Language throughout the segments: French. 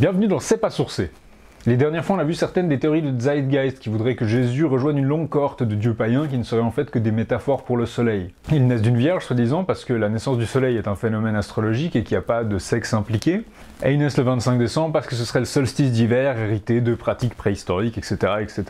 Bienvenue dans C'est pas sourcé. Les dernières fois, on a vu certaines des théories de Zeitgeist qui voudraient que Jésus rejoigne une longue cohorte de dieux païens qui ne seraient en fait que des métaphores pour le soleil. Ils naissent d'une vierge, soi-disant, parce que la naissance du soleil est un phénomène astrologique et qu'il n'y a pas de sexe impliqué. Et ils naissent le 25 décembre parce que ce serait le solstice d'hiver hérité de pratiques préhistoriques, etc., etc.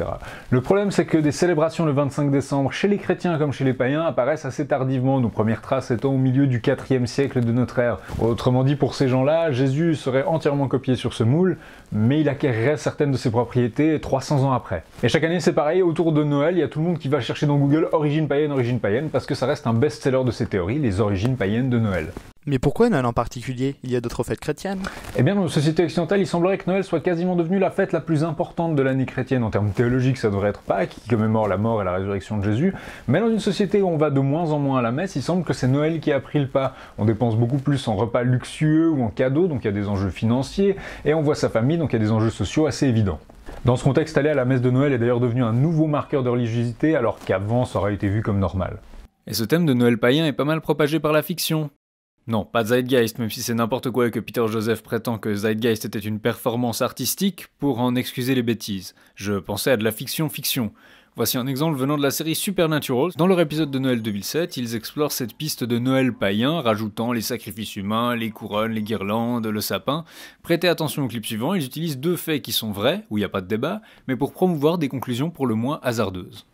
Le problème, c'est que des célébrations le 25 décembre, chez les chrétiens comme chez les païens, apparaissent assez tardivement, nos premières traces étant au milieu du 4e siècle de notre ère. Autrement dit, pour ces gens-là, Jésus serait entièrement copié sur ce moule, mais il acquérirait certaines de ses propriétés 300 ans après. Et chaque année, c'est pareil, autour de Noël, il y a tout le monde qui va chercher dans Google origine païenne, parce que ça reste un best-seller de ces théories, les origines païennes de Noël. Mais pourquoi Noël en particulier? Il y a d'autres fêtes chrétiennes? Eh bien, dans nos sociétés occidentales, il semblerait que Noël soit quasiment devenu la fête la plus importante de l'année chrétienne. En termes théologiques, ça devrait être Pâques, qui commémore la mort et la résurrection de Jésus. Mais dans une société où on va de moins en moins à la messe, il semble que c'est Noël qui a pris le pas. On dépense beaucoup plus en repas luxueux ou en cadeaux, donc il y a des enjeux financiers, et on voit sa famille, donc il y a des enjeux sociaux assez évidents. Dans ce contexte, aller à la messe de Noël est d'ailleurs devenu un nouveau marqueur de religiosité, alors qu'avant, ça aurait été vu comme normal. Et ce thème de Noël païen est pas mal propagé par la fiction. Non, pas Zeitgeist, même si c'est n'importe quoi et que Peter Joseph prétend que Zeitgeist était une performance artistique pour en excuser les bêtises. Je pensais à de la fiction-fiction. Voici un exemple venant de la série Supernatural. Dans leur épisode de Noël 2007, ils explorent cette piste de Noël païen, rajoutant les sacrifices humains, les couronnes, les guirlandes, le sapin. Prêtez attention au clip suivant, ils utilisent deux faits qui sont vrais, où il n'y a pas de débat, mais pour promouvoir des conclusions pour le moins hasardeuses.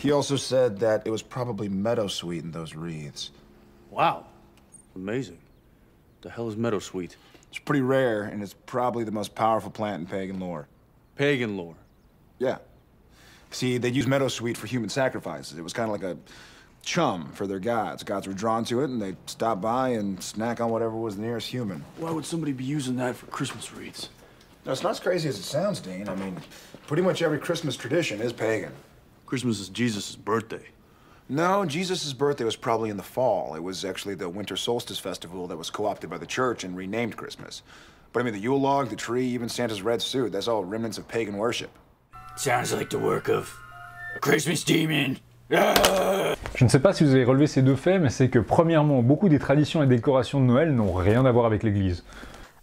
He also said that it was probably meadowsweet in those wreaths. Wow. Amazing. The hell is meadowsweet? It's pretty rare, and it's probably the most powerful plant in pagan lore. Pagan lore. Yeah. See, they'd use meadowsweet for human sacrifices. It was kind of like a chum for their gods. Gods were drawn to it, and they'd stop by and snack on whatever was nearest human. Why would somebody be using that for Christmas wreaths? No, it's not as crazy as it sounds, Dean. I mean, pretty much every Christmas tradition is pagan. Christmas is Jesus' birthday. No, Jesus' birthday was probably in the fall. It was actually the winter solstice festival that was co-opted by the church and renamed Christmas. But I mean, the Yule log, the tree, even Santa's red suit, that's all remnants of pagan worship. Sounds like the work of a Christmas demon. Je ne sais pas si vous avez relevé ces deux faits, mais c'est que premièrement, beaucoup des traditions et décorations de Noël n'ont rien à voir avec l'Église.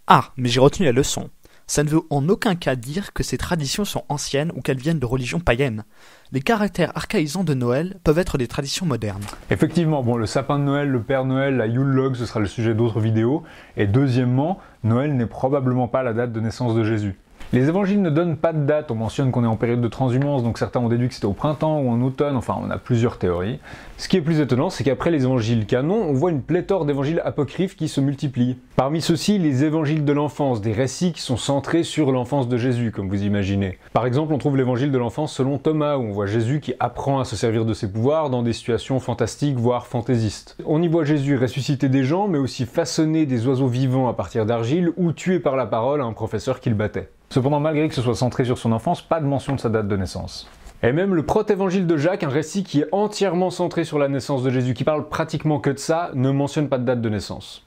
Ah, mais j'ai retenu la leçon. Ça ne veut en aucun cas dire que ces traditions sont anciennes ou qu'elles viennent de religions païennes. Les caractères archaïsants de Noël peuvent être des traditions modernes. Effectivement, bon, le sapin de Noël, le Père Noël, la Yule log, ce sera le sujet d'autres vidéos. Et deuxièmement, Noël n'est probablement pas la date de naissance de Jésus. Les évangiles ne donnent pas de date, on mentionne qu'on est en période de transhumance, donc certains ont déduit que c'était au printemps ou en automne, enfin on a plusieurs théories. Ce qui est plus étonnant, c'est qu'après les évangiles canons, on voit une pléthore d'évangiles apocryphes qui se multiplient. Parmi ceux-ci, les évangiles de l'enfance, des récits qui sont centrés sur l'enfance de Jésus, comme vous imaginez. Par exemple, on trouve l'évangile de l'enfance selon Thomas, où on voit Jésus qui apprend à se servir de ses pouvoirs dans des situations fantastiques, voire fantaisistes. On y voit Jésus ressusciter des gens, mais aussi façonner des oiseaux vivants à partir d'argile, ou tuer par la parole un professeur qui le battait. Cependant, malgré que ce soit centré sur son enfance, pas de mention de sa date de naissance. Et même le protévangile de Jacques, un récit qui est entièrement centré sur la naissance de Jésus, qui parle pratiquement que de ça, ne mentionne pas de date de naissance.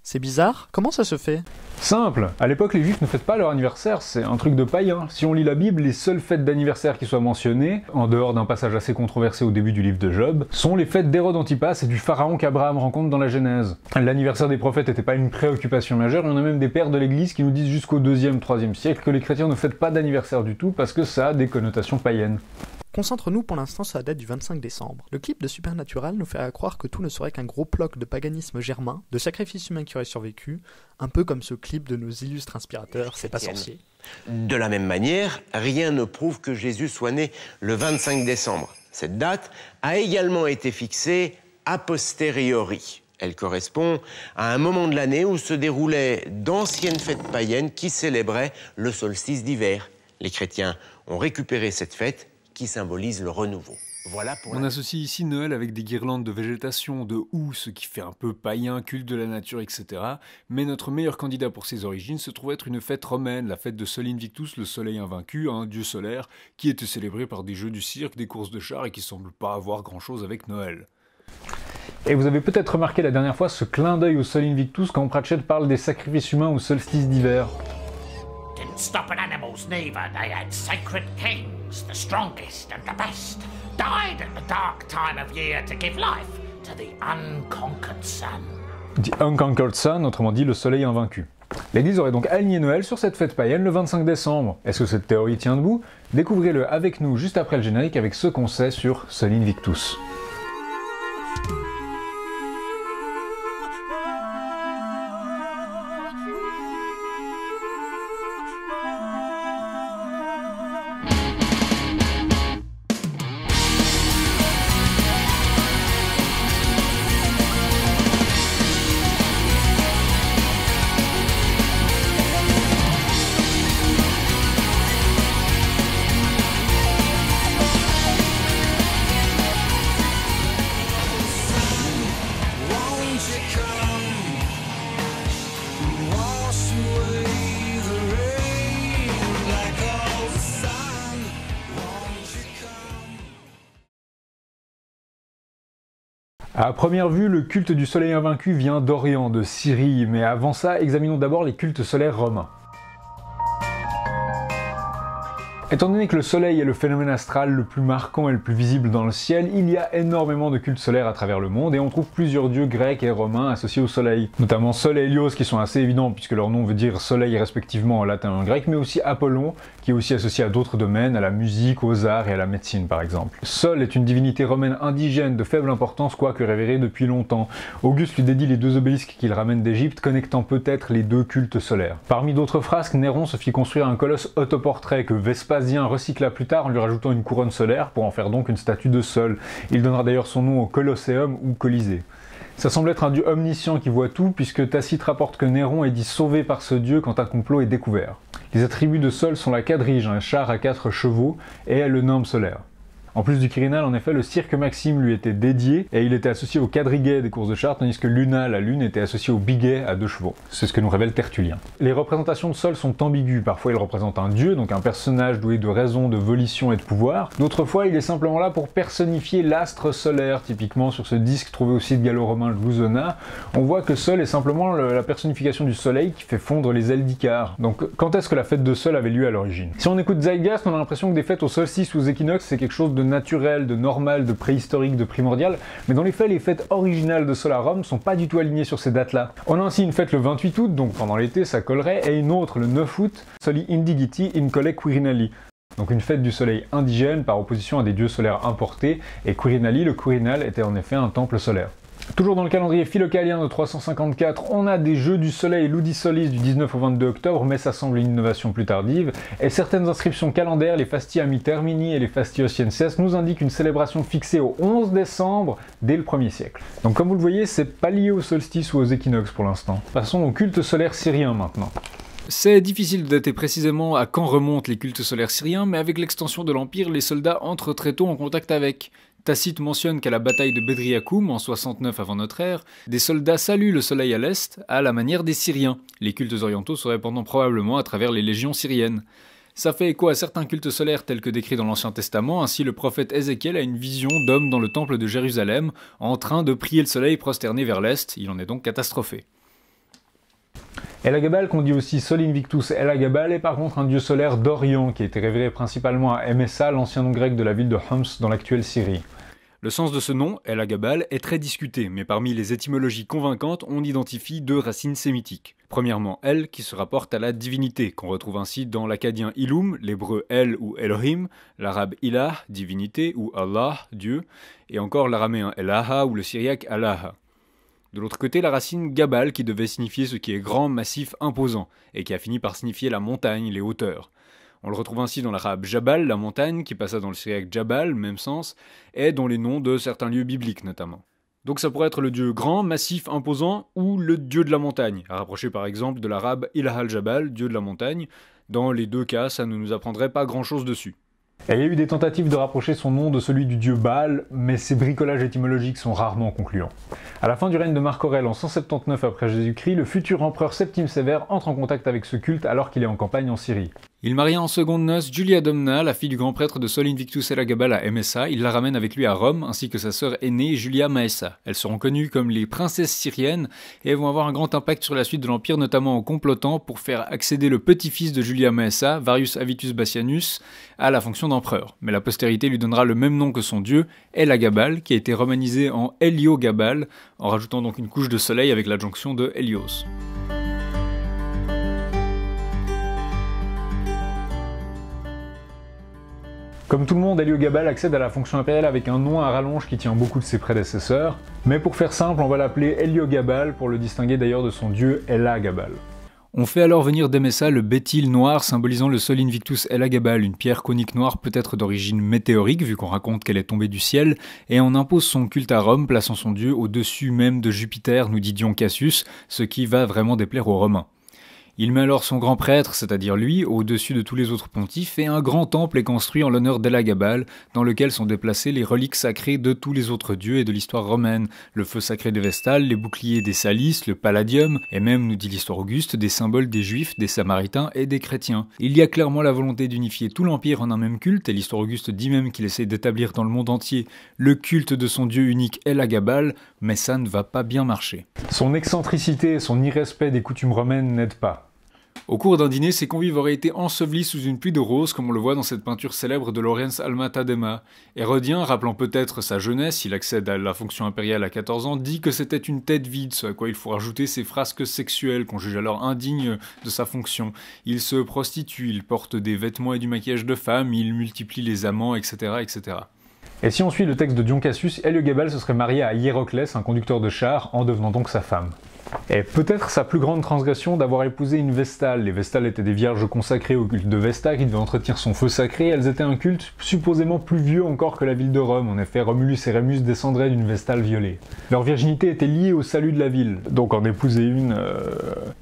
C'est bizarre, comment ça se fait? Simple, à l'époque les juifs ne fêtent pas leur anniversaire, c'est un truc de païen. Si on lit la Bible, les seules fêtes d'anniversaire qui soient mentionnées, en dehors d'un passage assez controversé au début du livre de Job, sont les fêtes d'Hérode Antipas et du pharaon qu'Abraham rencontre dans la Genèse. L'anniversaire des prophètes n'était pas une préoccupation majeure, il y en a même des pères de l'église qui nous disent jusqu'au 2e, 3e siècle que les chrétiens ne fêtent pas d'anniversaire du tout parce que ça a des connotations païennes. Concentre-nous pour l'instant sur la date du 25 décembre. Le clip de Supernatural nous fait croire que tout ne serait qu'un gros ploc de paganisme germain, de sacrifices humains qui auraient survécu, un peu comme ce clip de nos illustres inspirateurs, C'est pas sorcier. De la même manière, rien ne prouve que Jésus soit né le 25 décembre. Cette date a également été fixée a posteriori. Elle correspond à un moment de l'année où se déroulaient d'anciennes fêtes païennes qui célébraient le solstice d'hiver. Les chrétiens ont récupéré cette fête qui symbolise le renouveau. Voilà pour On associe ici Noël avec des guirlandes de végétation, de houx, ce qui fait un peu païen, culte de la nature, etc. Mais notre meilleur candidat pour ses origines se trouve être une fête romaine, la fête de Sol Invictus, le soleil invaincu, un dieu solaire, qui était célébré par des jeux du cirque, des courses de chars et qui semble pas avoir grand-chose avec Noël. Et vous avez peut-être remarqué la dernière fois ce clin d'œil au Sol Invictus quand Pratchett parle des sacrifices humains au solstice d'hiver. Didn't stop at animals neither, they had sacred kings, the strongest and the best, died at the dark time of year to give life to the unconquered sun. The Unconquered Sun, autrement dit le soleil invaincu. L'Église aurait donc aligné Noël sur cette fête païenne le 25 décembre. Est-ce que cette théorie tient debout? Découvrez-le avec nous juste après le générique avec ce qu'on sait sur Sol Invictus. À première vue, le culte du soleil invaincu vient d'Orient, de Syrie, mais avant ça, examinons d'abord les cultes solaires romains. Étant donné que le soleil est le phénomène astral le plus marquant et le plus visible dans le ciel, il y a énormément de cultes solaires à travers le monde et on trouve plusieurs dieux grecs et romains associés au soleil. Notamment Sol et Hélios qui sont assez évidents puisque leur nom veut dire soleil respectivement en latin et en grec, mais aussi Apollon qui est aussi associé à d'autres domaines, à la musique, aux arts et à la médecine par exemple. Sol est une divinité romaine indigène de faible importance quoique révérée depuis longtemps. Auguste lui dédie les deux obélisques qu'il ramène d'Égypte, connectant peut-être les deux cultes solaires. Parmi d'autres frasques, Néron se fit construire un colosse autoportrait que Vespasien recycla plus tard en lui rajoutant une couronne solaire pour en faire donc une statue de Sol. Il donnera d'ailleurs son nom au Colosseum ou Colisée. Ça semble être un dieu omniscient qui voit tout puisque Tacite rapporte que Néron est dit sauvé par ce dieu quand un complot est découvert. Les attributs de Sol sont la quadrige, un char à 4 chevaux, et elle le nomme solaire. En plus du Quirinal, en effet, le cirque Maxime lui était dédié et il était associé au quadriguet des courses de chars, tandis que Luna, la lune, était associée au biguet à 2 chevaux. C'est ce que nous révèle Tertullien. Les représentations de Sol sont ambiguës. Parfois, il représente un dieu, donc un personnage doué de raison, de volition et de pouvoir. D'autres fois, il est simplement là pour personnifier l'astre solaire. Typiquement, sur ce disque trouvé au site gallo-romain Lousonna, on voit que Sol est simplement la personnification du soleil qui fait fondre les ailes d'Icare. Donc, quand est-ce que la fête de Sol avait lieu à l'origine? Si on écoute Zeitgeist, on a l'impression que des fêtes au solstice ou aux équinoxes, c'est quelque chose de naturel, de normal, de préhistorique, de primordial, mais dans les faits, les fêtes originales de Sol à Rome sont pas du tout alignées sur ces dates-là. On a ainsi une fête le 28 août, donc pendant l'été ça collerait, et une autre le 9 août, Soli Indigiti in Colle Quirinali. Donc une fête du soleil indigène par opposition à des dieux solaires importés, et Quirinali, le Quirinal, était en effet un temple solaire. Toujours dans le calendrier philocalien de 354, on a des jeux du soleil Ludi Solis du 19 au 22 octobre, mais ça semble une innovation plus tardive, et certaines inscriptions calendaires, les Fasti Ami Termini et les Fasti Ocienses, nous indiquent une célébration fixée au 11 décembre dès le 1er siècle. Donc comme vous le voyez, c'est pas lié au solstice ou aux équinoxes pour l'instant. Passons au culte solaire syrien maintenant. C'est difficile de dater précisément à quand remontent les cultes solaires syriens, mais avec l'extension de l'Empire, les soldats entrent très tôt en contact avec. Tacite mentionne qu'à la bataille de Bedriacoum, en 69 avant notre ère, des soldats saluent le soleil à l'est, à la manière des Syriens. Les cultes orientaux se répandant probablement à travers les légions syriennes. Ça fait écho à certains cultes solaires tels que décrits dans l'Ancien Testament, ainsi le prophète Ézéchiel a une vision d'homme dans le temple de Jérusalem, en train de prier le soleil prosterné vers l'est, il en est donc catastrophé. Elagabal, qu'on dit aussi Sol Invictus Elagabal, est par contre un dieu solaire d'Orient qui a été révéré principalement à Emesa, l'ancien nom grec de la ville de Homs dans l'actuelle Syrie. Le sens de ce nom, Elagabal, est très discuté, mais parmi les étymologies convaincantes, on identifie 2 racines sémitiques. Premièrement, El, qui se rapporte à la divinité, qu'on retrouve ainsi dans l'acadien Ilum, l'hébreu El ou Elohim, l'arabe Ilah, divinité, ou Allah, Dieu, et encore l'araméen Elaha ou le syriaque Allaha. De l'autre côté, la racine Gabal, qui devait signifier ce qui est grand, massif, imposant, et qui a fini par signifier la montagne, les hauteurs. On le retrouve ainsi dans l'arabe Jabal, la montagne, qui passa dans le syriaque Jabal, même sens, et dans les noms de certains lieux bibliques notamment. Donc ça pourrait être le dieu grand, massif, imposant, ou le dieu de la montagne, à rapprocher par exemple de l'arabe Ilah al-Jabal, dieu de la montagne. Dans les 2 cas, ça ne nous apprendrait pas grand-chose dessus. Et il y a eu des tentatives de rapprocher son nom de celui du dieu Baal, mais ces bricolages étymologiques sont rarement concluants. À la fin du règne de Marc Aurèle en 179 après Jésus-Christ, le futur empereur Septime Sévère entre en contact avec ce culte alors qu'il est en campagne en Syrie. Il maria en seconde noces Julia Domna, la fille du grand prêtre de Sol Invictus Elagabal à Emesa. Il la ramène avec lui à Rome, ainsi que sa sœur aînée Julia Maessa. Elles seront connues comme les princesses syriennes et elles vont avoir un grand impact sur la suite de l'Empire, notamment en complotant pour faire accéder le petit-fils de Julia Maessa, Varius Avitus Bassianus, à la fonction d'empereur. Mais la postérité lui donnera le même nom que son dieu, Elagabal, qui a été romanisé en Héliogabal, en rajoutant donc une couche de soleil avec l'adjonction de Hélios. Comme tout le monde, Héliogabal accède à la fonction impériale avec un nom à rallonge qui tient beaucoup de ses prédécesseurs, mais pour faire simple, on va l'appeler Héliogabal pour le distinguer d'ailleurs de son dieu Elagabal. On fait alors venir d'Emesa le béthyle noir symbolisant le Sol Invictus Elagabal, une pierre conique noire peut-être d'origine météorique vu qu'on raconte qu'elle est tombée du ciel, et on impose son culte à Rome, plaçant son dieu au-dessus même de Jupiter, nous dit Dion Cassius, ce qui va vraiment déplaire aux Romains. Il met alors son grand prêtre, c'est-à-dire lui, au-dessus de tous les autres pontifes, et un grand temple est construit en l'honneur d'Elagabal, dans lequel sont déplacées les reliques sacrées de tous les autres dieux et de l'histoire romaine, le feu sacré des Vestales, les boucliers des Salis, le palladium, et même, nous dit l'histoire auguste, des symboles des Juifs, des Samaritains et des chrétiens. Il y a clairement la volonté d'unifier tout l'Empire en un même culte, et l'histoire auguste dit même qu'il essaie d'établir dans le monde entier le culte de son dieu unique Elagabal, mais ça ne va pas bien marcher. Son excentricité et son irrespect des coutumes romaines n'aident pas. Au cours d'un dîner, ses convives auraient été ensevelis sous une pluie de roses, comme on le voit dans cette peinture célèbre de Laurens Alma Tadema. Hérodien, rappelant peut-être sa jeunesse, il accède à la fonction impériale à 14 ans, dit que c'était une tête vide, ce à quoi il faut rajouter ses frasques sexuelles, qu'on juge alors indignes de sa fonction. Il se prostitue, il porte des vêtements et du maquillage de femme, il multiplie les amants, etc., etc. Et si on suit le texte de Dion Cassius, Héliogabal se serait marié à Hiéroclès, un conducteur de chars, en devenant donc sa femme. Et peut-être sa plus grande transgression d'avoir épousé une Vestale. Les Vestales étaient des vierges consacrées au culte de Vesta qui devaient entretenir son feu sacré, elles étaient un culte supposément plus vieux encore que la ville de Rome. En effet, Romulus et Rémus descendraient d'une Vestale violée. Leur virginité était liée au salut de la ville, donc en épouser une...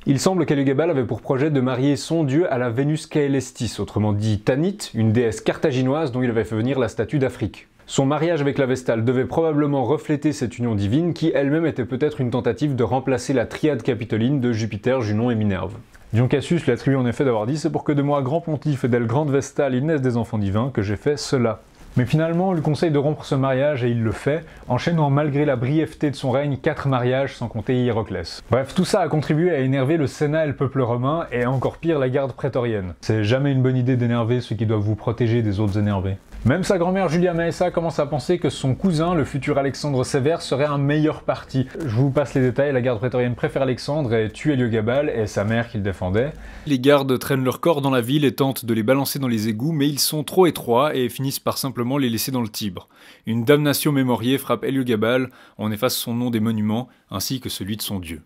Il semble qu'Héliogabal avait pour projet de marier son dieu à la Vénus Caelestis, autrement dit Tanit, une déesse carthaginoise dont il avait fait venir la statue d'Afrique. Son mariage avec la Vestale devait probablement refléter cette union divine qui elle-même était peut-être une tentative de remplacer la triade capitoline de Jupiter, Junon et Minerve. Dion Cassius lui attribue en effet d'avoir dit « C'est pour que de moi, grand pontife, et d'elle, grande Vestale, il naisse des enfants divins, que j'ai fait cela ». Mais finalement, on lui conseille de rompre ce mariage et il le fait, enchaînant malgré la brièveté de son règne 4 mariages sans compter Hiéroclès. Bref, tout ça a contribué à énerver le Sénat et le peuple romain, et encore pire la garde prétorienne. C'est jamais une bonne idée d'énerver ceux qui doivent vous protéger des autres énervés. Même sa grand-mère Julia Maessa commence à penser que son cousin, le futur Alexandre Sévère, serait un meilleur parti. Je vous passe les détails, la garde prétorienne préfère Alexandre et tue Héliogabal et sa mère qu'il défendait. Les gardes traînent leurs corps dans la ville et tentent de les balancer dans les égouts, mais ils sont trop étroits et finissent par simplement les laisser dans le Tibre. Une damnation mémoriée frappe Héliogabal, on efface son nom des monuments, ainsi que celui de son dieu.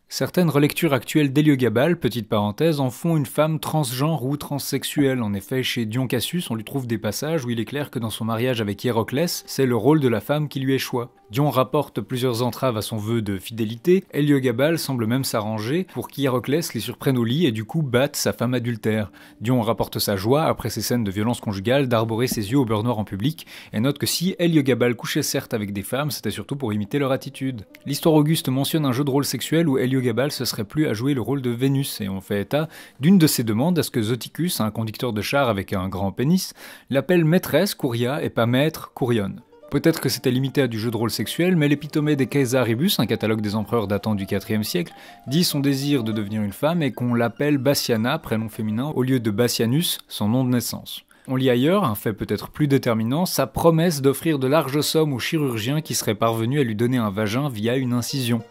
Certaines relectures actuelles d'Héliogabal, petite parenthèse, en font une femme transgenre ou transsexuelle. En effet, chez Dion Cassius, on lui trouve des passages où il est clair que dans son mariage avec Hiéroclès, c'est le rôle de la femme qui lui échoit. Dion rapporte plusieurs entraves à son vœu de fidélité. Héliogabal semble même s'arranger pour qu'Hiéroclès les surprenne au lit et du coup batte sa femme adultère. Dion rapporte sa joie, après ces scènes de violence conjugale, d'arborer ses yeux au beurre noir en public, et note que si Héliogabal couchait certes avec des femmes, c'était surtout pour imiter leur attitude. L'histoire auguste mentionne un jeu de rôle sexuel où Héliogabal se serait plu à jouer le rôle de Vénus, et on fait état d'une de ses demandes à ce que Zoticus, un conducteur de char avec un grand pénis, l'appelle maîtresse Curia et pas maître Curion. Peut-être que c'était limité à du jeu de rôle sexuel, mais l'Epitomée des Caesaribus, un catalogue des empereurs datant du IVe siècle, dit son désir de devenir une femme et qu'on l'appelle Bassiana, prénom féminin, au lieu de Bassianus, son nom de naissance. On lit ailleurs, un fait peut-être plus déterminant, sa promesse d'offrir de larges sommes aux chirurgiens qui seraient parvenus à lui donner un vagin via une incision.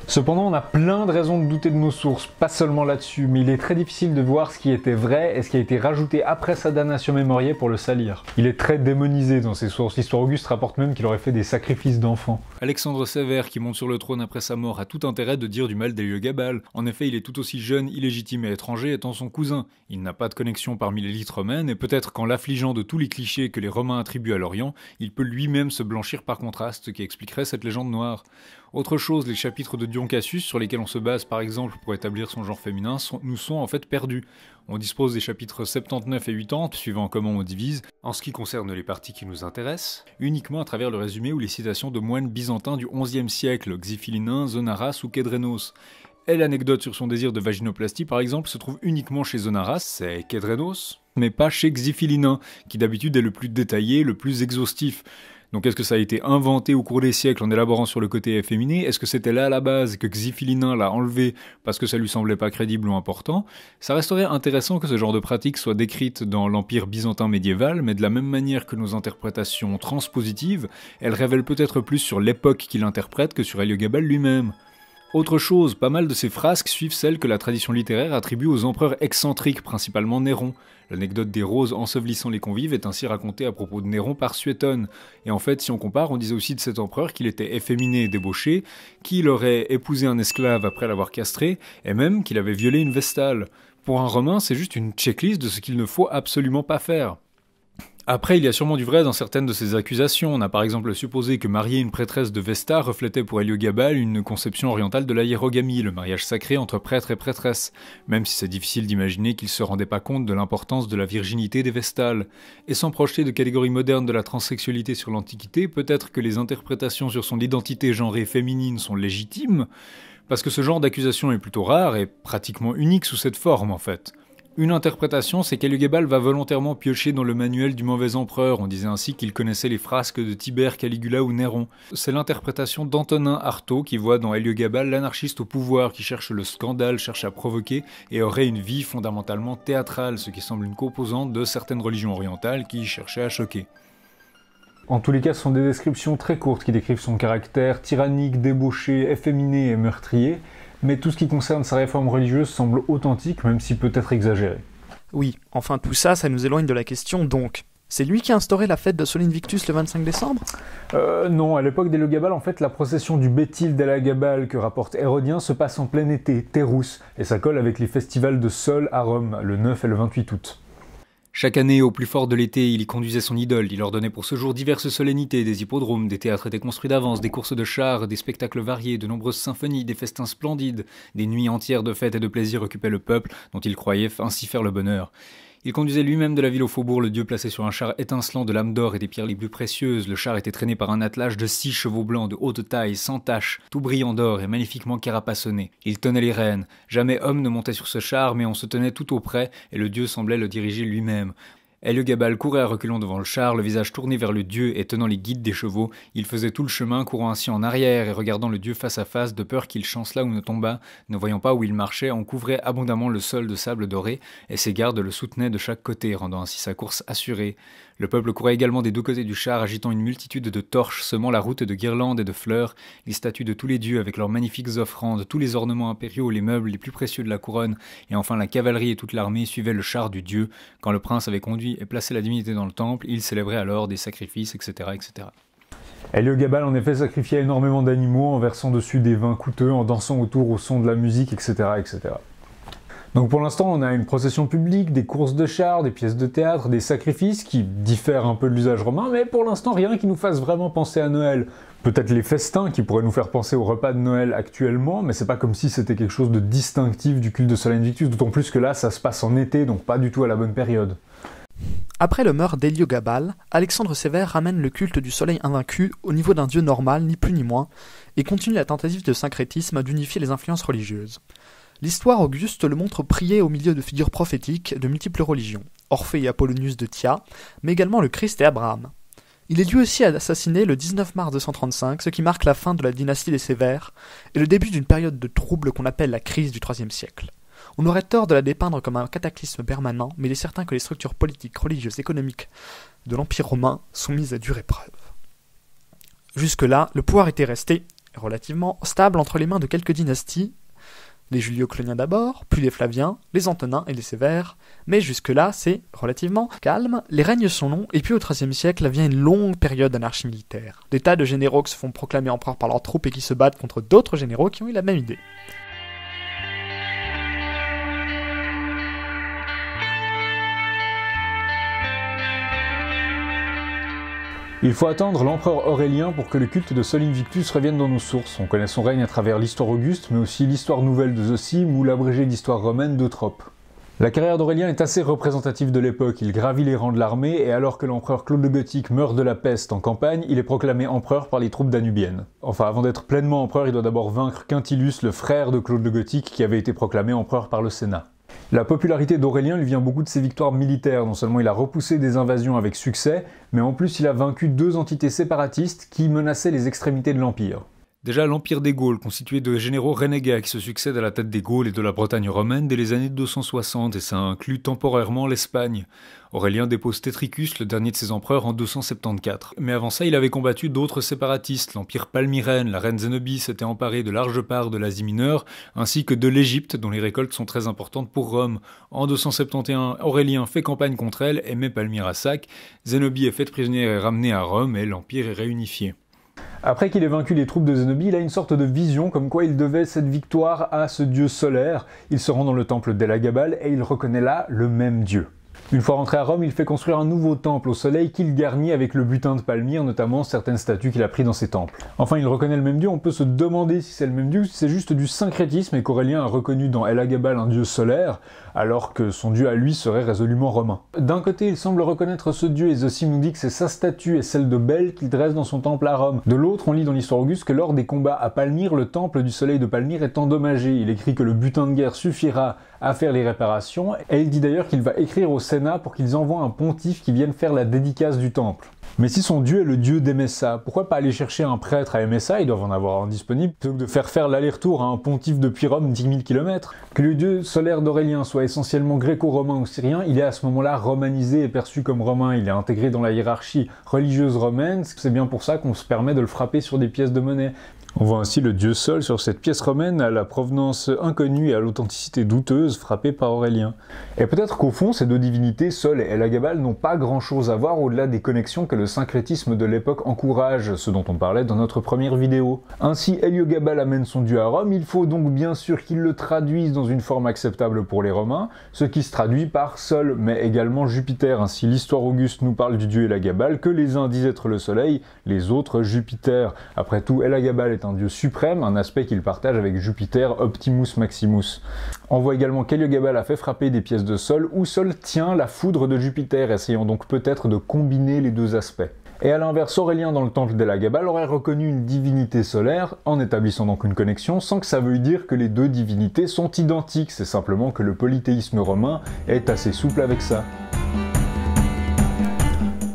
Cependant, on a plein de raisons de douter de nos sources, pas seulement là-dessus, mais il est très difficile de voir ce qui était vrai et ce qui a été rajouté après sa damnation mémoriée pour le salir. Il est très démonisé dans ses sources, l'histoire auguste rapporte même qu'il aurait fait des sacrifices d'enfants. Alexandre Sévère, qui monte sur le trône après sa mort, a tout intérêt de dire du mal d'Héliogabal. En effet, il est tout aussi jeune, illégitime et étranger étant son cousin. Il n'a pas de connexion parmi l'élite romaine, et peut-être qu'en l'affligeant de tous les clichés que les Romains attribuent à l'Orient, il peut lui-même se blanchir par contraste, ce qui expliquerait cette légende noire. Autre chose, les chapitres de Dion Cassius, sur lesquels on se base par exemple pour établir son genre féminin, nous sont en fait perdus. On dispose des chapitres 79 et 80, suivant comment on divise, en ce qui concerne les parties qui nous intéressent, uniquement à travers le résumé ou les citations de moines byzantins du XIe siècle, Xiphilinins, Zonaras ou Kédrenos. Et l'anecdote sur son désir de vaginoplastie par exemple se trouve uniquement chez Zonaras, c'est Kédrenos, mais pas chez Xiphilinin, qui d'habitude est le plus détaillé, le plus exhaustif. Donc est-ce que ça a été inventé au cours des siècles en élaborant sur le côté efféminé? Est-ce que c'était là à la base et que Xiphilinin l'a enlevé parce que ça lui semblait pas crédible ou important? Ça resterait intéressant que ce genre de pratique soit décrite dans l'Empire byzantin médiéval, mais de la même manière que nos interprétations transpositives, elles révèlent peut-être plus sur l'époque qu'il interprète que sur Héliogabal lui-même. Autre chose, pas mal de ces frasques suivent celles que la tradition littéraire attribue aux empereurs excentriques, principalement Néron. L'anecdote des roses ensevelissant les convives est ainsi racontée à propos de Néron par Suétone. Et en fait, si on compare, on disait aussi de cet empereur qu'il était efféminé et débauché, qu'il aurait épousé un esclave après l'avoir castré, et même qu'il avait violé une vestale. Pour un Romain, c'est juste une checklist de ce qu'il ne faut absolument pas faire. Après, il y a sûrement du vrai dans certaines de ces accusations. On a par exemple supposé que marier une prêtresse de Vesta reflétait pour Héliogabale une conception orientale de la hiérogamie, le mariage sacré entre prêtre et prêtresse, même si c'est difficile d'imaginer qu'il se rendait pas compte de l'importance de la virginité des Vestales. Et sans projeter de catégorie moderne de la transsexualité sur l'Antiquité, peut-être que les interprétations sur son identité genrée féminine sont légitimes, parce que ce genre d'accusation est plutôt rare et pratiquement unique sous cette forme en fait. Une interprétation, c'est qu'Héliogabale va volontairement piocher dans le manuel du mauvais empereur. On disait ainsi qu'il connaissait les frasques de Tibère, Caligula ou Néron. C'est l'interprétation d'Antonin Artaud qui voit dans Héliogabale l'anarchiste au pouvoir qui cherche le scandale, cherche à provoquer et aurait une vie fondamentalement théâtrale, ce qui semble une composante de certaines religions orientales qui cherchaient à choquer. En tous les cas, ce sont des descriptions très courtes qui décrivent son caractère tyrannique, débauché, efféminé et meurtrier, mais tout ce qui concerne sa réforme religieuse semble authentique, même si peut-être exagéré. Oui, enfin tout ça, ça nous éloigne de la question donc. C'est lui qui a instauré la fête de Sol Invictus le 25 décembre ? Non, à l'époque d'Héliogabale, en fait, la procession du Béthyle d'Héliogabale que rapporte Hérodien se passe en plein été, Térous, et ça colle avec les festivals de Sol à Rome, le 9 et le 28 août. Chaque année, au plus fort de l'été, il y conduisait son idole, il ordonnait pour ce jour diverses solennités, des hippodromes, des théâtres étaient construits d'avance, des courses de chars, des spectacles variés, de nombreuses symphonies, des festins splendides, des nuits entières de fêtes et de plaisirs occupaient le peuple, dont il croyait ainsi faire le bonheur. Il conduisait lui-même de la ville au faubourg le dieu placé sur un char étincelant de lames d'or et des pierres les plus précieuses. Le char était traîné par un attelage de 6 chevaux blancs de haute taille, sans tache, tout brillant d'or et magnifiquement carapassonné. Il tenait les rênes. Jamais homme ne montait sur ce char, mais on se tenait tout auprès, et le dieu semblait le diriger lui-même. Héliogabale courait à reculons devant le char, le visage tourné vers le dieu et tenant les guides des chevaux. Il faisait tout le chemin, courant ainsi en arrière et regardant le dieu face à face, de peur qu'il chancelât ou ne tombât. Ne voyant pas où il marchait, on couvrait abondamment le sol de sable doré, et ses gardes le soutenaient de chaque côté, rendant ainsi sa course assurée. Le peuple courait également des deux côtés du char, agitant une multitude de torches, semant la route de guirlandes et de fleurs, les statues de tous les dieux avec leurs magnifiques offrandes, tous les ornements impériaux, les meubles les plus précieux de la couronne, et enfin la cavalerie et toute l'armée suivaient le char du dieu. Quand le prince avait conduit et placé la divinité dans le temple, il célébrait alors des sacrifices, etc., etc. Héliogabale en effet sacrifiait énormément d'animaux en versant dessus des vins coûteux, en dansant autour au son de la musique, etc., etc. Donc pour l'instant, on a une procession publique, des courses de chars, des pièces de théâtre, des sacrifices qui diffèrent un peu de l'usage romain, mais pour l'instant, rien qui nous fasse vraiment penser à Noël. Peut-être les festins qui pourraient nous faire penser au repas de Noël actuellement, mais c'est pas comme si c'était quelque chose de distinctif du culte de Sol Invictus, d'autant plus que là, ça se passe en été, donc pas du tout à la bonne période. Après le meurtre d'Héliogabale, Alexandre Sévère ramène le culte du soleil invaincu au niveau d'un dieu normal, ni plus ni moins, et continue la tentative de syncrétisme d'unifier les influences religieuses. L'histoire auguste le montre prier au milieu de figures prophétiques de multiples religions, Orphée et Apollonius de Thia, mais également le Christ et Abraham. Il est lui aussi assassiné le 19 mars 235, ce qui marque la fin de la dynastie des Sévères et le début d'une période de troubles qu'on appelle la crise du IIIe siècle. On aurait tort de la dépeindre comme un cataclysme permanent, mais il est certain que les structures politiques, religieuses, économiques de l'Empire romain sont mises à dure épreuve. Jusque-là, le pouvoir était resté relativement stable entre les mains de quelques dynasties, les Julio-Claudiens d'abord, puis les Flaviens, les Antonins et les Sévères, mais jusque-là c'est relativement calme, les règnes sont longs, et puis au XIIIe siècle vient une longue période d'anarchie militaire. Des tas de généraux qui se font proclamer empereurs par leurs troupes et qui se battent contre d'autres généraux qui ont eu la même idée. Il faut attendre l'empereur Aurélien pour que le culte de Sol Invictus revienne dans nos sources. On connaît son règne à travers l'histoire auguste, mais aussi l'histoire nouvelle de Zosime ou l'abrégé d'histoire romaine d'Eutrope. La carrière d'Aurélien est assez représentative de l'époque, il gravit les rangs de l'armée, et alors que l'empereur Claude le Gothique meurt de la peste en campagne, il est proclamé empereur par les troupes danubiennes. Enfin, avant d'être pleinement empereur, il doit d'abord vaincre Quintilius, le frère de Claude le Gothique, qui avait été proclamé empereur par le Sénat. La popularité d'Aurélien lui vient beaucoup de ses victoires militaires, non seulement il a repoussé des invasions avec succès, mais en plus il a vaincu deux entités séparatistes qui menaçaient les extrémités de l'Empire. Déjà, l'Empire des Gaules, constitué de généraux renégats qui se succèdent à la tête des Gaules et de la Bretagne romaine dès les années 260, et ça inclut temporairement l'Espagne. Aurélien dépose Tétricus, le dernier de ses empereurs, en 274. Mais avant ça, il avait combattu d'autres séparatistes. L'Empire palmyrène, la reine Zénobie s'était emparée de larges parts de l'Asie mineure, ainsi que de l'Égypte, dont les récoltes sont très importantes pour Rome. En 271, Aurélien fait campagne contre elle et met Palmyre à sac. Zénobie est faite prisonnière et ramenée à Rome, et l'Empire est réunifié. Après qu'il ait vaincu les troupes de Zénobie, il a une sorte de vision comme quoi il devait cette victoire à ce dieu solaire. Il se rend dans le temple d'Elagabal et il reconnaît là le même dieu. Une fois rentré à Rome, il fait construire un nouveau temple au soleil qu'il garnit avec le butin de Palmyre, notamment certaines statues qu'il a prises dans ses temples. Enfin, il reconnaît le même dieu, on peut se demander si c'est le même dieu ou si c'est juste du syncrétisme et qu'Aurélien a reconnu dans Elagabal un dieu solaire, alors que son dieu à lui serait résolument romain. D'un côté, il semble reconnaître ce dieu et Zosime nous dit que c'est sa statue et celle de Belle qu'il dresse dans son temple à Rome. De l'autre, on lit dans l'histoire Auguste que lors des combats à Palmyre, le temple du soleil de Palmyre est endommagé. Il écrit que le butin de guerre suffira à faire les réparations, et il dit d'ailleurs qu'il va écrire au Sénat pour qu'ils envoient un pontife qui vienne faire la dédicace du temple. Mais si son dieu est le dieu d'Emessa, pourquoi pas aller chercher un prêtre à Emessa, ils doivent en avoir un disponible, plutôt que de faire l'aller-retour à un pontife depuis Rome 10 000 km. Que le dieu solaire d'Aurélien soit essentiellement gréco-romain ou syrien, il est à ce moment-là romanisé et perçu comme romain, il est intégré dans la hiérarchie religieuse romaine, c'est bien pour ça qu'on se permet de le frapper sur des pièces de monnaie. On voit ainsi le dieu Sol sur cette pièce romaine à la provenance inconnue et à l'authenticité douteuse frappée par Aurélien. Et peut-être qu'au fond, ces deux divinités, Sol et Elagabal, n'ont pas grand-chose à voir au-delà des connexions que le syncrétisme de l'époque encourage, ce dont on parlait dans notre première vidéo. Ainsi, Héliogabal amène son dieu à Rome, il faut donc bien sûr qu'il le traduise dans une forme acceptable pour les Romains, ce qui se traduit par Sol, mais également Jupiter. Ainsi, l'histoire Auguste nous parle du dieu Elagabal, que les uns disent être le soleil, les autres Jupiter. Après tout, Elagabal est un dieu suprême, un aspect qu'il partage avec Jupiter, Optimus Maximus. On voit également qu'Héliogabal a fait frapper des pièces de Sol, où Sol tient la foudre de Jupiter, essayant donc peut-être de combiner les deux aspects. Et à l'inverse, Aurélien dans le temple d'Elagabal aurait reconnu une divinité solaire, en établissant donc une connexion, sans que ça veuille dire que les deux divinités sont identiques, c'est simplement que le polythéisme romain est assez souple avec ça.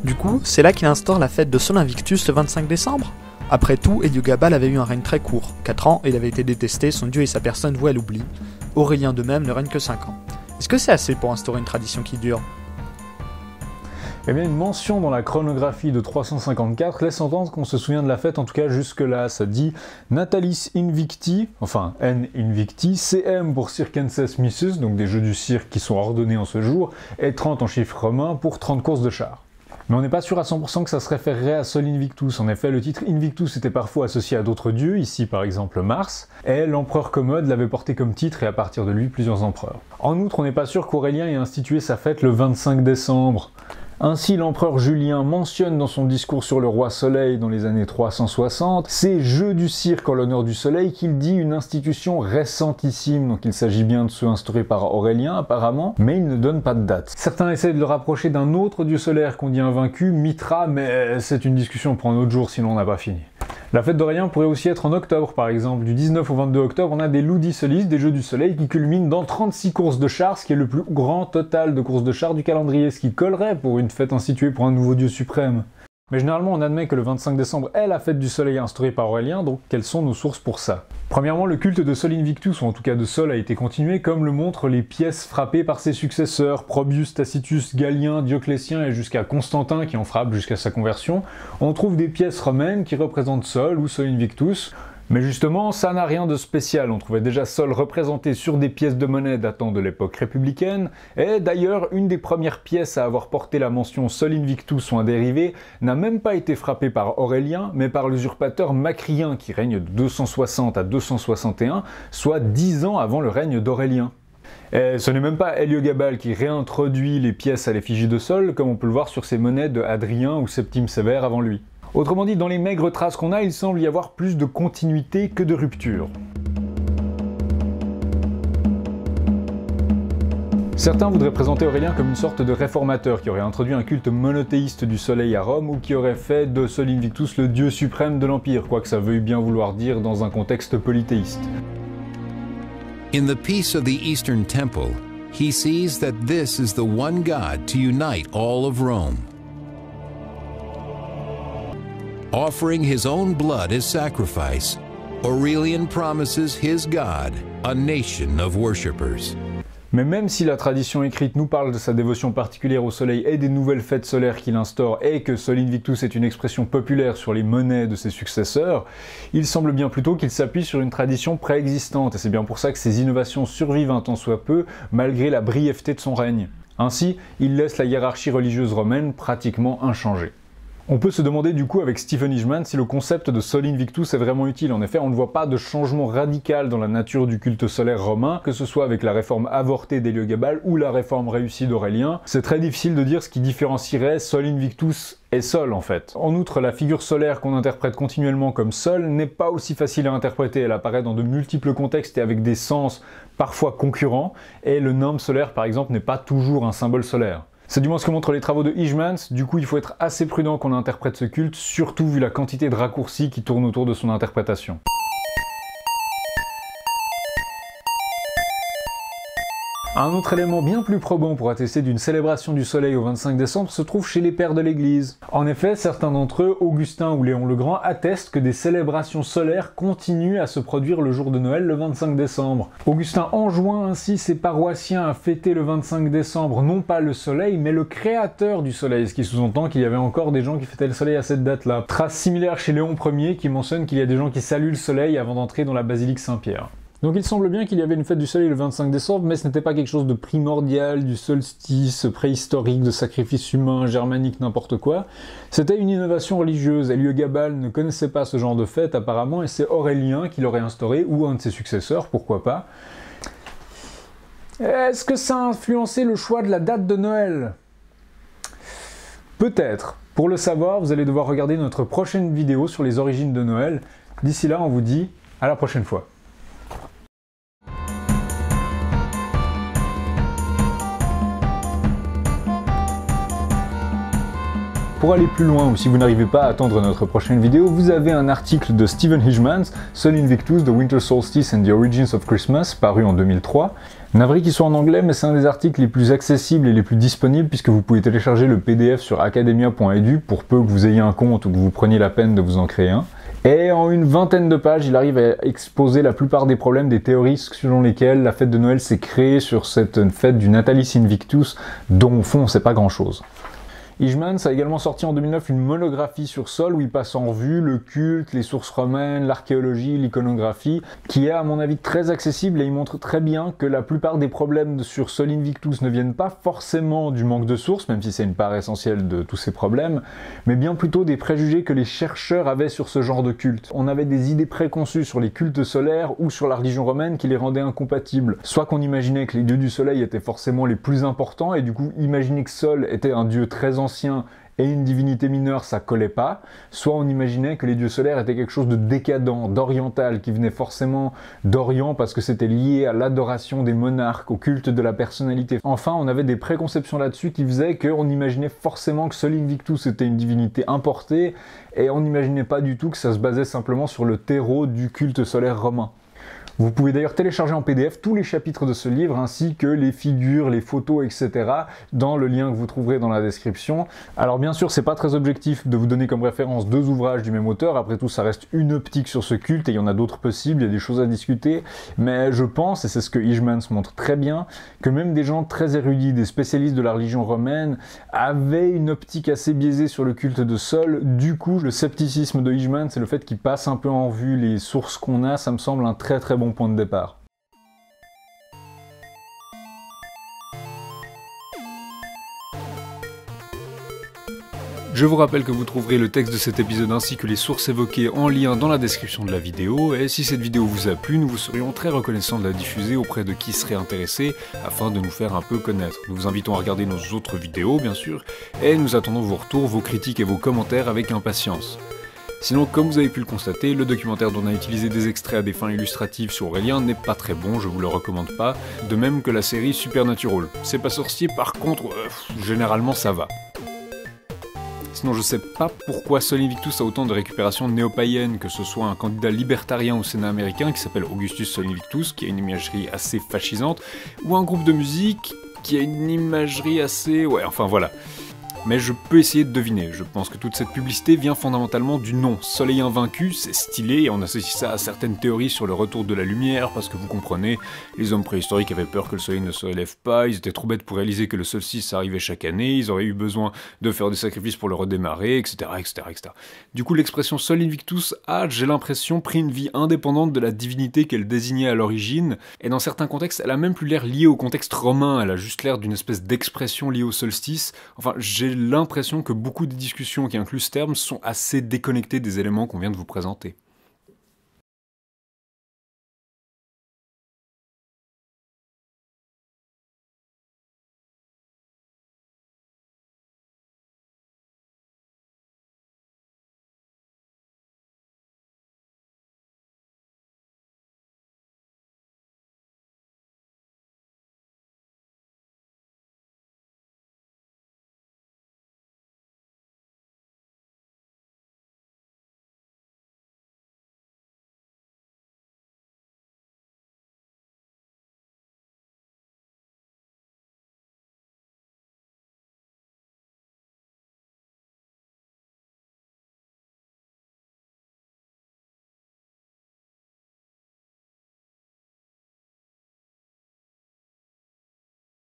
Du coup, c'est là qu'il instaure la fête de Sol Invictus le 25 décembre. Après tout, Héliogabal avait eu un règne très court, 4 ans, et il avait été détesté, son dieu et sa personne voués à l'oubli. Aurélien de même ne règne que 5 ans. Est-ce que c'est assez pour instaurer une tradition qui dure ? Eh bien, une mention dans la chronographie de 354 laisse entendre qu'on se souvient de la fête, en tout cas jusque-là. Ça dit Natalis Invicti, enfin N Invicti, CM pour Circenses Missus, donc des jeux du cirque qui sont ordonnés en ce jour, et 30 en chiffre romain pour 30 courses de chars. Mais on n'est pas sûr à 100% que ça se référerait à Sol Invictus. En effet, le titre Invictus était parfois associé à d'autres dieux, ici par exemple Mars, et l'empereur Commode l'avait porté comme titre et à partir de lui plusieurs empereurs. En outre, on n'est pas sûr qu'Aurélien ait institué sa fête le 25 décembre. Ainsi, l'empereur Julien mentionne dans son discours sur le roi Soleil dans les années 360 ces jeux du cirque en l'honneur du Soleil qu'il dit une institution récentissime, donc il s'agit bien de ceux instaurés par Aurélien apparemment, mais il ne donne pas de date. Certains essaient de le rapprocher d'un autre dieu solaire qu'on dit invaincu, Mithra, mais c'est une discussion pour un autre jour sinon on n'a pas fini. La fête d'Aurélien pourrait aussi être en octobre par exemple. Du 19 au 22 octobre, on a des Ludisolis, des Jeux du Soleil, qui culminent dans 36 courses de chars, ce qui est le plus grand total de courses de chars du calendrier, ce qui collerait pour une fête instituée pour un nouveau dieu suprême. Mais généralement, on admet que le 25 décembre est la fête du Soleil instaurée par Aurélien, donc quelles sont nos sources pour ça ? Premièrement, le culte de Sol Invictus, ou en tout cas de Sol, a été continué, comme le montrent les pièces frappées par ses successeurs, Probius, Tacitus, Galien, Dioclétien et jusqu'à Constantin qui en frappe jusqu'à sa conversion. On trouve des pièces romaines qui représentent Sol ou Sol Invictus. Mais justement, ça n'a rien de spécial, on trouvait déjà Sol représenté sur des pièces de monnaie datant de l'époque républicaine, et d'ailleurs, une des premières pièces à avoir porté la mention Sol Invictus ou un dérivé n'a même pas été frappée par Aurélien, mais par l'usurpateur Macrien, qui règne de 260 à 261, soit 10 ans avant le règne d'Aurélien. Et ce n'est même pas Héliogabal qui réintroduit les pièces à l'effigie de Sol, comme on peut le voir sur ces monnaies de Hadrien ou Septime Sévère avant lui. Autrement dit, dans les maigres traces qu'on a, il semble y avoir plus de continuité que de rupture. Certains voudraient présenter Aurélien comme une sorte de réformateur qui aurait introduit un culte monothéiste du soleil à Rome ou qui aurait fait de Sol Invictus le dieu suprême de l'Empire, quoi que ça veuille bien vouloir dire dans un contexte polythéiste. In the peace of the Eastern Temple, he sees that this is the one God to unite all of Rome. Offering his own blood as sacrifice, Aurelian promises his God a nation of worshippers. Mais même si la tradition écrite nous parle de sa dévotion particulière au soleil et des nouvelles fêtes solaires qu'il instaure, et que Sol Invictus est une expression populaire sur les monnaies de ses successeurs, il semble bien plutôt qu'il s'appuie sur une tradition préexistante, et c'est bien pour ça que ces innovations survivent un tant soit peu, malgré la brièveté de son règne. Ainsi, il laisse la hiérarchie religieuse romaine pratiquement inchangée. On peut se demander du coup avec Stephen Ishman si le concept de Sol Invictus est vraiment utile. En effet, on ne voit pas de changement radical dans la nature du culte solaire romain, que ce soit avec la réforme avortée d'Héliogabale ou la réforme réussie d'Aurélien. C'est très difficile de dire ce qui différencierait Sol Invictus et Sol en fait. En outre, la figure solaire qu'on interprète continuellement comme Sol n'est pas aussi facile à interpréter. Elle apparaît dans de multiples contextes et avec des sens parfois concurrents, et le gnome solaire par exemple n'est pas toujours un symbole solaire. C'est du moins ce que montrent les travaux de Ishmans, du coup il faut être assez prudent quand on interprète ce culte, surtout vu la quantité de raccourcis qui tournent autour de son interprétation. Un autre élément bien plus probant pour attester d'une célébration du soleil au 25 décembre se trouve chez les pères de l'Église. En effet, certains d'entre eux, Augustin ou Léon le Grand, attestent que des célébrations solaires continuent à se produire le jour de Noël le 25 décembre. Augustin enjoint ainsi ses paroissiens à fêter le 25 décembre non pas le soleil, mais le créateur du soleil, ce qui sous-entend qu'il y avait encore des gens qui fêtaient le soleil à cette date-là. Trace similaire chez Léon Ier qui mentionne qu'il y a des gens qui saluent le soleil avant d'entrer dans la basilique Saint-Pierre. Donc il semble bien qu'il y avait une fête du soleil le 25 décembre, mais ce n'était pas quelque chose de primordial, du solstice préhistorique, de sacrifice humain, germanique, n'importe quoi. C'était une innovation religieuse. Héliogabale ne connaissait pas ce genre de fête apparemment, et c'est Aurélien qui l'aurait instauré, ou un de ses successeurs, pourquoi pas. Est-ce que ça a influencé le choix de la date de Noël ? Peut-être. Pour le savoir, vous allez devoir regarder notre prochaine vidéo sur les origines de Noël. D'ici là, on vous dit à la prochaine fois. Pour aller plus loin, ou si vous n'arrivez pas à attendre notre prochaine vidéo, vous avez un article de Stephen Ishman, Sol Invictus, The Winter Solstice and the Origins of Christmas, paru en 2003. Navré qu'il soit en anglais, mais c'est un des articles les plus accessibles et les plus disponibles puisque vous pouvez télécharger le PDF sur academia.edu pour peu que vous ayez un compte ou que vous preniez la peine de vous en créer un. Et en une vingtaine de pages, il arrive à exposer la plupart des problèmes des théories selon lesquelles la fête de Noël s'est créée sur cette fête du Natalis Invictus, dont au fond on ne sait pas grand-chose. Ishmans a également sorti en 2009 une monographie sur Sol où il passe en revue le culte, les sources romaines, l'archéologie, l'iconographie, qui est à mon avis très accessible et il montre très bien que la plupart des problèmes sur Sol Invictus ne viennent pas forcément du manque de sources, même si c'est une part essentielle de tous ces problèmes, mais bien plutôt des préjugés que les chercheurs avaient sur ce genre de culte. On avait des idées préconçues sur les cultes solaires ou sur la religion romaine qui les rendaient incompatibles. Soit qu'on imaginait que les dieux du soleil étaient forcément les plus importants et du coup imaginer que Sol était un dieu très ancien et une divinité mineure, ça collait pas, soit on imaginait que les dieux solaires étaient quelque chose de décadent, d'oriental, qui venait forcément d'Orient parce que c'était lié à l'adoration des monarques, au culte de la personnalité. Enfin, on avait des préconceptions là-dessus qui faisaient qu'on imaginait forcément que Sol Invictus était une divinité importée, et on n'imaginait pas du tout que ça se basait simplement sur le terreau du culte solaire romain. Vous pouvez d'ailleurs télécharger en PDF tous les chapitres de ce livre, ainsi que les figures, les photos, etc. dans le lien que vous trouverez dans la description. Alors bien sûr, c'est pas très objectif de vous donner comme référence deux ouvrages du même auteur, après tout ça reste une optique sur ce culte, et il y en a d'autres possibles, il y a des choses à discuter, mais je pense, et c'est ce que Ishmans montre très bien, que même des gens très érudits, des spécialistes de la religion romaine, avaient une optique assez biaisée sur le culte de Sol. Du coup, le scepticisme de Ishmans, c'est le fait qu'il passe un peu en revue les sources qu'on a, ça me semble un très très bon point de départ. Je vous rappelle que vous trouverez le texte de cet épisode ainsi que les sources évoquées en lien dans la description de la vidéo, et si cette vidéo vous a plu, nous vous serions très reconnaissants de la diffuser auprès de qui serait intéressé, afin de nous faire un peu connaître. Nous vous invitons à regarder nos autres vidéos, bien sûr, et nous attendons vos retours, vos critiques et vos commentaires avec impatience. Sinon, comme vous avez pu le constater, le documentaire dont on a utilisé des extraits à des fins illustratives sur Aurélien n'est pas très bon, je vous le recommande pas, de même que la série Supernatural. C'est pas sorcier, par contre, généralement ça va. Sinon, je sais pas pourquoi Sol Invictus a autant de récupérations néo-païennes, que ce soit un candidat libertarien au Sénat américain qui s'appelle Augustus Sol Invictus, qui a une imagerie assez fascisante, ou un groupe de musique qui a une imagerie assez... ouais, enfin voilà. mais je peux essayer de deviner. Je pense que toute cette publicité vient fondamentalement du nom. Soleil invaincu, c'est stylé, et on associe ça à certaines théories sur le retour de la lumière, parce que vous comprenez, les hommes préhistoriques avaient peur que le soleil ne se relève pas, ils étaient trop bêtes pour réaliser que le solstice arrivait chaque année, ils auraient eu besoin de faire des sacrifices pour le redémarrer, etc. etc. Du coup, l'expression Sol Invictus a, j'ai l'impression, pris une vie indépendante de la divinité qu'elle désignait à l'origine, et dans certains contextes, elle a même plus l'air liée au contexte romain, elle a juste l'air d'une espèce d'expression liée au solstice. Enfin, j'ai l'impression que beaucoup des discussions qui incluent ce terme sont assez déconnectées des éléments qu'on vient de vous présenter.